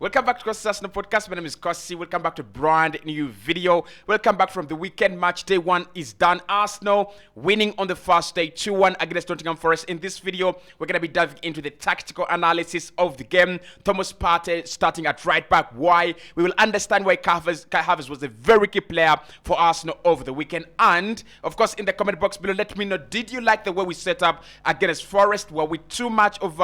Welcome back to Cossy Arsenal podcast. My name is Cossy. Welcome back to brand new video. Welcome back from the weekend match. Day one is done. Arsenal winning on the first day 2-1 against Nottingham Forest. In this video, we're going to be diving into the tactical analysis of the game. Thomas Partey starting at right back. Why? We will understand why Kai Havertz was a very key player for Arsenal over the weekend. And, of course, in the comment box below, let me know, did you like the way we set up against Forest? Were we too much of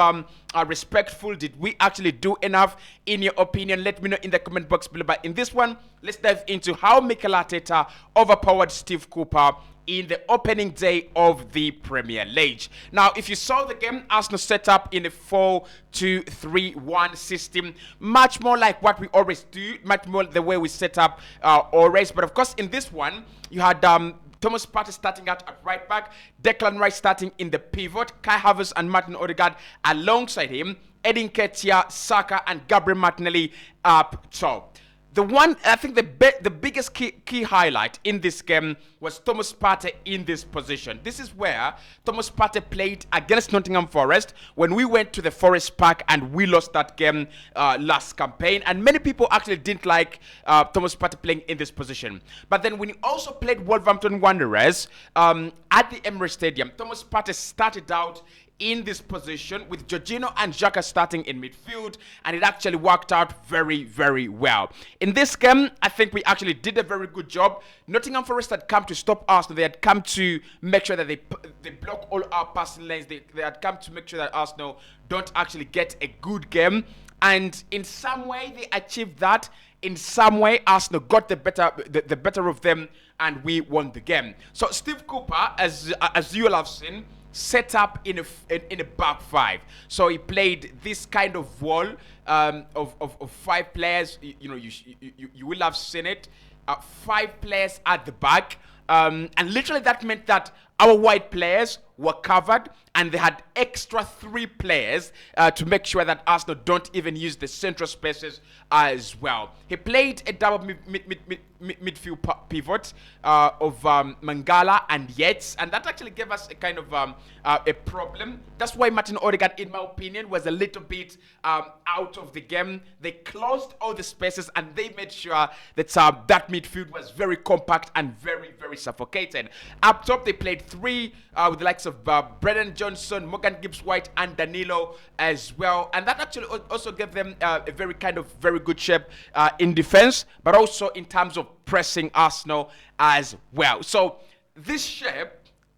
respectful? Did we actually do enough? In your opinion, let me know in the comment box below. But in this one, let's dive into how Mikel Arteta overpowered Steve Cooper in the opening day of the Premier League. Now, if you saw the game, Arsenal set up in a 4-2-3-1 system, much more like what we always do, much more the way we set up always. But of course, in this one, you had Thomas Partey starting out at right back, Declan Rice starting in the pivot, Kai Havertz and Martin Odegaard alongside him, Edin Ketia, Saka and Gabriel Martinelli up top. The one, I think the biggest key highlight in this game was Thomas Partey in this position. This is where Thomas Partey played against Nottingham Forest when we went to the Forest Park and we lost that game last campaign. And many people actually didn't like Thomas Partey playing in this position. But then when he also played Wolverhampton Wanderers at the Emirates Stadium, Thomas Partey started out in this position with Jorginho and Xhaka starting in midfield, and it actually worked out very, very well. In this game, I think we actually did a very good job. Nottingham Forest had come to stop Arsenal. They had come to make sure that they block all our passing lanes. They had come to make sure that Arsenal don't actually get a good game. And in some way, they achieved that. In some way, Arsenal got the better of them, and we won the game. So Steve Cooper, as you all have seen, set up in a back five. So he played this kind of wall of 5 players. You will have seen it. 5 players at the back. And literally that meant that our wide players were covered and they had extra 3 players to make sure that Arsenal don't even use the central spaces as well. He played a double midfield pivot of Mangala and Yates, and that actually gave us a kind of a problem. That's why Martin Odegaard, in my opinion, was a little bit out of the game. They closed all the spaces and they made sure that that midfield was very compact and very, very suffocated. Up top, they played 3 with the likes of Brennan Johnson, Morgan Gibbs-White, and Danilo as well. And that actually also gave them a very good shape in defense, but also in terms of pressing Arsenal as well. So this shape,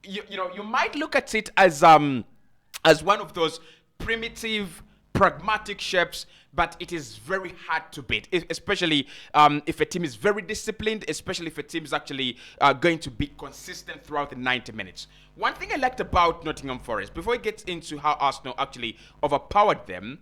you might look at it as one of those primitive, pragmatic shapes, but it is very hard to beat, especially if a team is very disciplined, especially if a team is actually going to be consistent throughout the 90 minutes. One thing I liked about Nottingham Forest, before we get into how Arsenal actually overpowered them,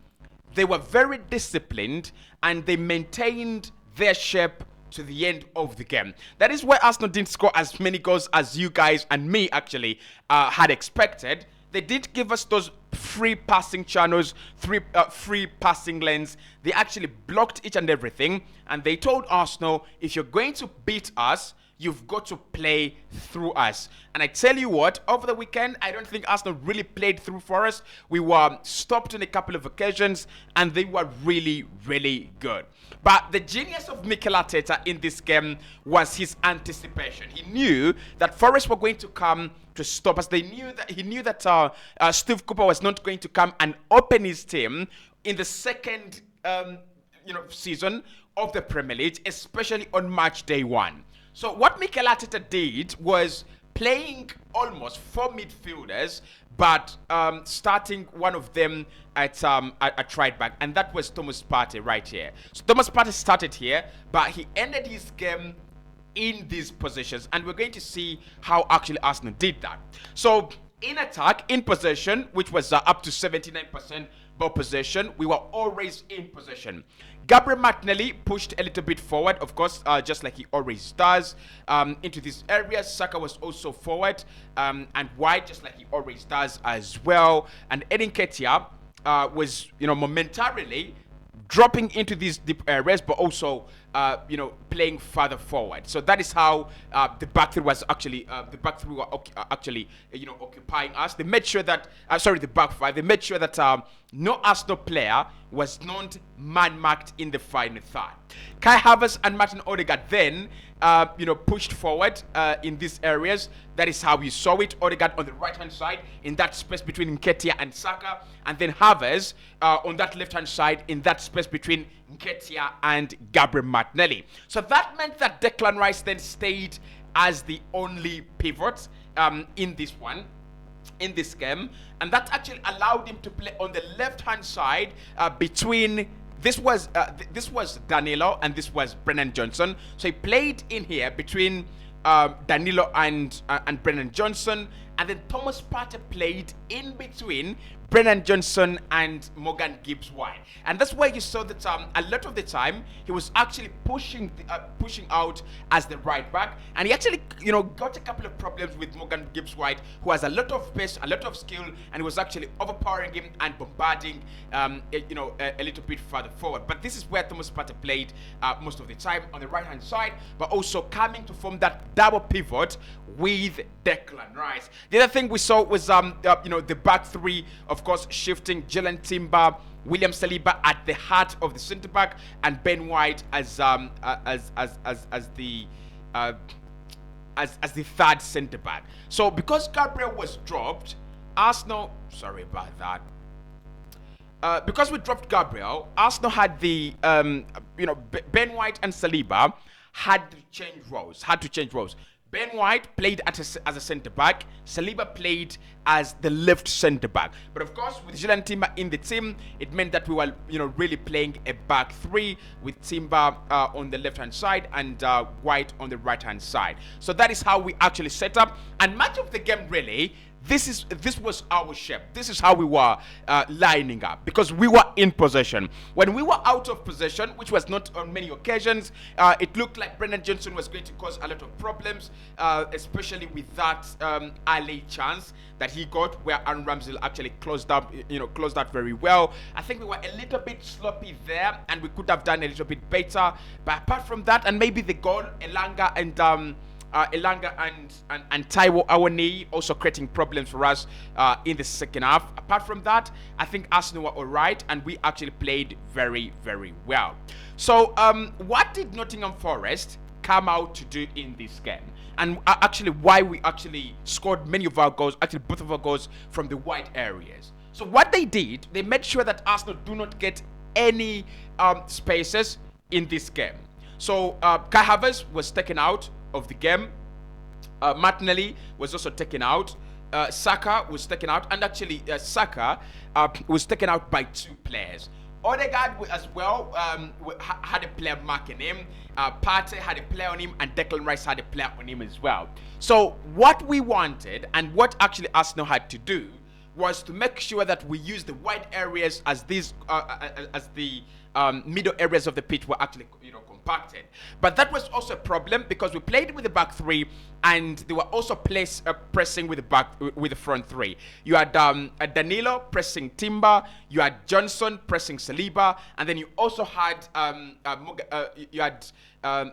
they were very disciplined and they maintained their shape to the end of the game. That is why Arsenal didn't score as many goals as you guys and me actually had expected. They didn't give us those free passing channels, free passing lanes. They actually blocked each and everything. And they told Arsenal, if you're going to beat us, you've got to play through us. And I tell you what, over the weekend, I don't think Arsenal really played through Forest. We were stopped on a couple of occasions, and they were really, really good. But the genius of Mikel Arteta in this game was his anticipation. He knew that Forest were going to come to stop us. He knew that Steve Cooper was not going to come and open his team in the second season of the Premier League, especially on match day 1. So what Mikel Arteta did was playing almost 4 midfielders, but starting one of them at right back, and that was Thomas Partey right here. So Thomas Partey started here, but he ended his game in these positions, and we're going to see how actually Arsenal did that. So in attack, in possession, which was up to 79% ball possession, we were always in possession. Gabriel Martinelli pushed a little bit forward, of course, just like he always does, into this area. Saka was also forward and wide, just like he always does as well. And Edin Ketia was, momentarily dropping into these deep areas, but also playing further forward. So that is how the back three was actually occupying us. They made sure that the back five. They made sure that no Arsenal player was not man-marked in the final third. Kai Havertz and Martin Odegaard then pushed forward in these areas. That is how you saw it. Odegaard on the right-hand side in that space between Nketiah and Saka, and then Havertz on that left-hand side in that space between Nketiah and Gabriel Martinelli. So that meant that Declan Rice then stayed as the only pivot in this game, and that actually allowed him to play on the left-hand side between. This was Danilo and this was Brennan Johnson. So he played in here between Danilo and Brennan Johnson, and then Thomas Partey played in between Brennan Johnson and Morgan Gibbs-White. And that's where you saw that a lot of the time he was actually pushing out as the right back, and he actually got a couple of problems with Morgan Gibbs-White, who has a lot of pace, a lot of skill, and he was actually overpowering him and bombarding a little bit further forward. But this is where Thomas Partey played most of the time on the right hand side, but also coming to form that double pivot with Declan Rice. The other thing we saw was the back three, of course, shifting Jalen Timber, William Saliba at the heart of the centre back, and Ben White as the third centre back. So because Gabriel was dropped, Arsenal, sorry about that. Because we dropped Gabriel, Arsenal had the Ben White and Saliba had to change roles. Ben White played as a centre back. Saliba played as the left centre back. But of course, with Jalen Timber in the team, it meant that we were really playing a back three with Timber on the left hand side and White on the right hand side. So that is how we actually set up. And much of the game really, this was our shape. This is how we were lining up, because we were in possession. When we were out of possession, which was not on many occasions, it looked like Brendan Johnson was going to cause a lot of problems, especially with that early chance that he got, where Aaron Ramsdale actually closed out very well. I think we were a little bit sloppy there, and we could have done a little bit better. But apart from that, and maybe the goal, Elanga and Taiwo Awoniyi also creating problems for us in the second half. Apart from that, I think Arsenal were alright, and we actually played very, very well. So what did Nottingham Forest come out to do in this game? And actually why we actually scored many of our goals, actually both of our goals, from the wide areas. So what they did, they made sure that Arsenal do not get any spaces in this game. So Kai Havertz was taken out of the game. Martinelli was also taken out. Saka was taken out, and actually Saka was taken out by two players. Odegaard as well had a player marking him. Partey had a player on him, and Declan Rice had a player on him as well. So what we wanted, and what actually Arsenal had to do, was to make sure that we use the wide areas as these as the middle areas of the pitch were actually compacted. But that was also a problem, because we played with the back three, and they were also pressing with the front three. You had Danilo pressing Timber, you had Johnson pressing Saliba, and then you also had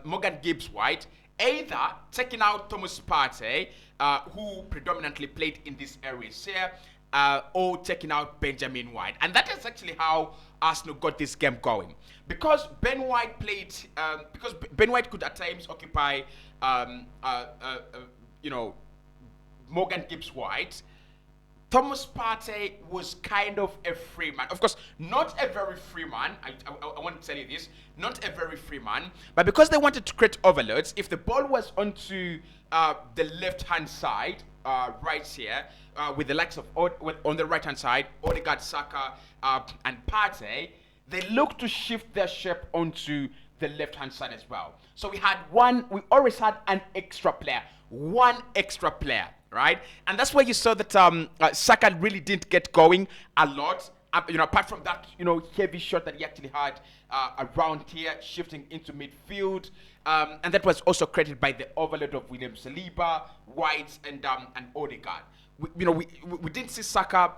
Morgan Gibbs-White either taking out Thomas Partey, who predominantly played in these areas here, or taking out Benjamin White. And that is actually how Arsenal got this game going. Because Ben White played, because Ben White could at times occupy, Morgan Gibbs-White, Thomas Partey was kind of a free man. Of course, not a very free man. I want to tell you this. Not a very free man. But because they wanted to create overloads, if the ball was onto the left-hand side, right here, with the likes of on the right-hand side, Odegaard, Saka, and Partey, they look to shift their shape onto the left-hand side as well. So we always had an extra player, one extra player, right? And that's where you saw that Saka really didn't get going a lot. Apart from that, heavy shot that he actually had around here, shifting into midfield. And that was also created by the overload of William Saliba, White, and Odegaard. We didn't see Saka,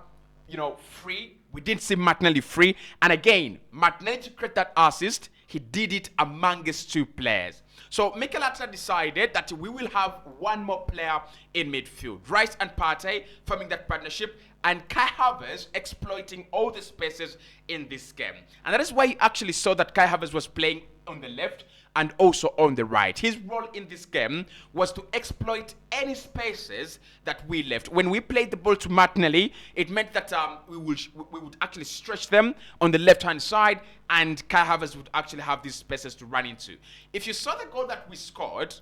free. We didn't see Martinelli free. And again, Martinelli to create that assist, he did it amongst two players. So Mikel Arteta decided that we will have one more player in midfield. Rice and Partey forming that partnership, and Kai Havertz exploiting all the spaces in this game. And that is why you actually saw that Kai Havertz was playing on the left and also on the right. His role in this game was to exploit any spaces that we left. When we played the ball to Martinelli, it meant that we would actually stretch them on the left-hand side, and Kai Havertz would actually have these spaces to run into. If you saw the goal that we scored,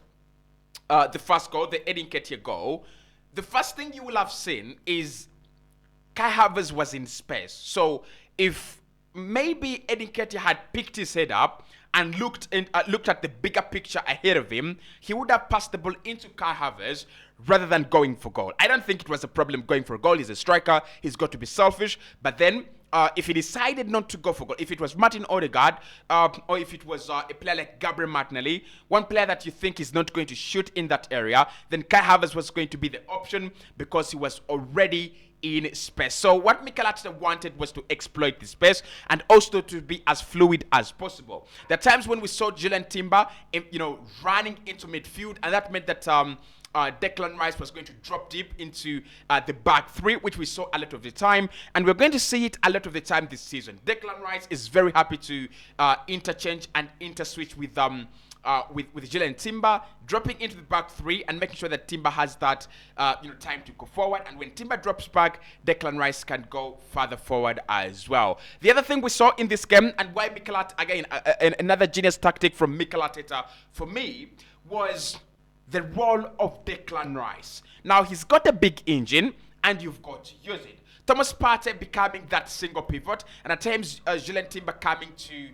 the first goal, the Edin Ketia goal, the first thing you will have seen is Kai Havertz was in space. So if maybe Edin Ketia had picked his head up and looked at the bigger picture ahead of him, he would have passed the ball into Kai Havertz rather than going for goal. I don't think it was a problem going for a goal. He's a striker. He's got to be selfish. But then, if he decided not to go for goal, if it was Martin Odegaard, or if it was a player like Gabriel Martinelli, one player that you think is not going to shoot in that area, then Kai Havertz was going to be the option because he was already in space. So what Mikel Arteta wanted was to exploit the space and also to be as fluid as possible. There are times when we saw Julian Timber, running into midfield, and that meant that Declan Rice was going to drop deep into the back three, which we saw a lot of the time, and we're going to see it a lot of the time this season. Declan Rice is very happy to interchange and interswitch with Julian Timber, dropping into the back three and making sure that Timber has that time to go forward. And when Timber drops back, Declan Rice can go further forward as well. The other thing we saw in this game, and why Mikel Arteta, again, another genius tactic from Mikel Arteta for me, was the role of Declan Rice. Now, he's got a big engine, and you've got to use it. Thomas Partey becoming that single pivot, and at times Julian Timber coming to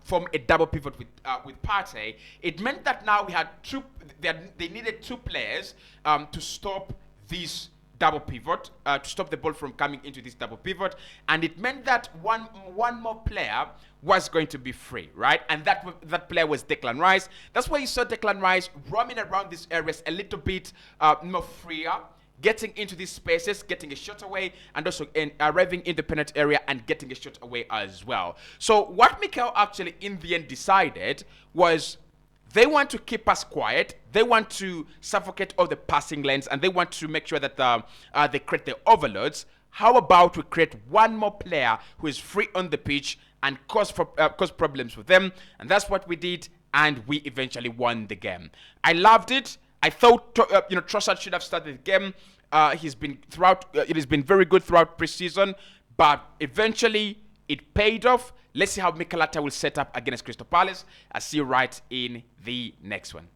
form a double pivot with Partey. It meant that now we had they needed two players to stop this double pivot, to stop the ball from coming into this double pivot, and it meant that one more player was going to be free, right? And that player was Declan Rice. That's why you saw Declan Rice roaming around these areas a little bit more freer, getting into these spaces, getting a shot away, and also arriving in the penalty area and getting a shot away as well. So what Mikel actually in the end decided was they want to keep us quiet, they want to suffocate all the passing lanes, and they want to make sure that they create the overloads. How about we create one more player who is free on the pitch and cause problems with them? And that's what we did, and we eventually won the game. I loved it. I thought Trossard should have started the game. It has been very good throughout preseason, but eventually it paid off. Let's see how Mikel Arteta will set up against Crystal Palace. I'll see you right in the next one.